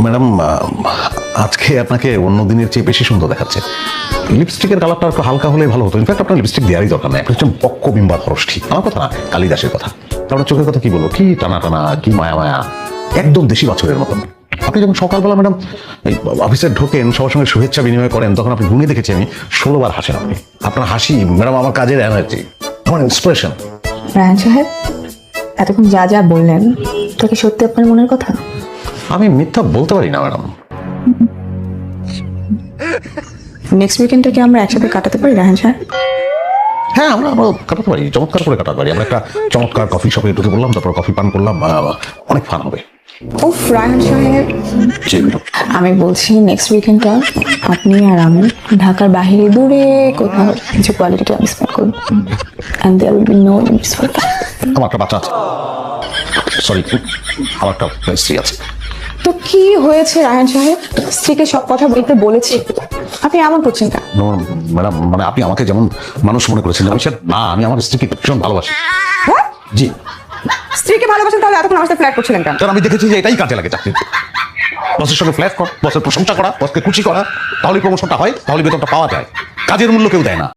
Madam, আজকে আপনাকে অন্য দিনের চেয়ে বেশি সুন্দর দেখাচ্ছে। লিপস্টিকের কালারটা একটু হালকা হলে ভালো হতো। ইনফ্যাক্ট আপনার লিপস্টিক দেওয়ারই দরকার নেই। আপনি হচ্ছেন পক্কবিম্বা খরষ্ঠী। আমার কথা না, কালিদাসের কথা। আপনার চোখের কথা কি বলবো, কি টানা টানা, কি মায়া মায়া, একদম দেশি বাছুরের মতন। আপনি যখন সকালবেলা ম্যাডাম এই অফিসে ঢোকেন, সবার সঙ্গে শুভেচ্ছা বিনিময় করেন, তখন আপনি গুনে দেখেছি আমি 16 বার হাসেন আপনি। আপনার হাসি ম্যাডাম আমার কাজের এনার্জি, আমার ইন্সপিরেশন। রায়হান সাহেব, এতক্ষণ যা যা বললেন তা কি সত্যি আপনার মনের কথা? আমি মিথ্যা বলতে পারি না ম্যাডাম। নেক্সট উইকেন্ডটা কি আমরা একসাথে কাটাতে পারি রায়হান সাহেব? হ্যাঁ, আমরা কাটাতে পারি, চমৎকার করে কাটাতে পারি। আমরা একটা চমৎকার কফি শপে ঢুকে বললাম, তারপর কফি পান করলাম, অনেক ফান হবে। উফ রায়হান সাহেব, জি ম্যাডাম। আমি বলছি নেক্সট উইকেন্ডটা আপনি আর আমি ঢাকার বাইরে দূরে কোথাও কিছু কোয়ালিটি টাইম স্পেন্ড করব, and there will be no limits for that. আমার একটা বাচ্চা আছে, সরি, আমার একটা স্ত্রী আছে। তো কি হয়েছে রায়হান সাহেব? স্ত্রীকে সব কথা বলতে বলেছি, আপনি এমন করছেন কেন? ম্যাডাম, মানে আপনি আমাকে যেমন মানুষ মনে করেছেন, আমি সে না, আমি আমার স্ত্রীকে ভীষণ ভালোবাসি। হ্যাঁ? জি, স্ত্রীকে ভালোবাসেন, তাহলে এতক্ষণ আমার সাথে ফ্ল্যাট করছিলেন কেন? কারণ আমি দেখেছি যে এটাই কাজে লাগে চাকরিতে। বসের সঙ্গে ফ্ল্যাট কর, বসের প্রশংসা করা, বসকে খুশি করা, তাহলে প্রমোশনটা হয়, তাহলে বেতনটা পাওয়া যায়। কাজের মূল্য কেউ দেয় না।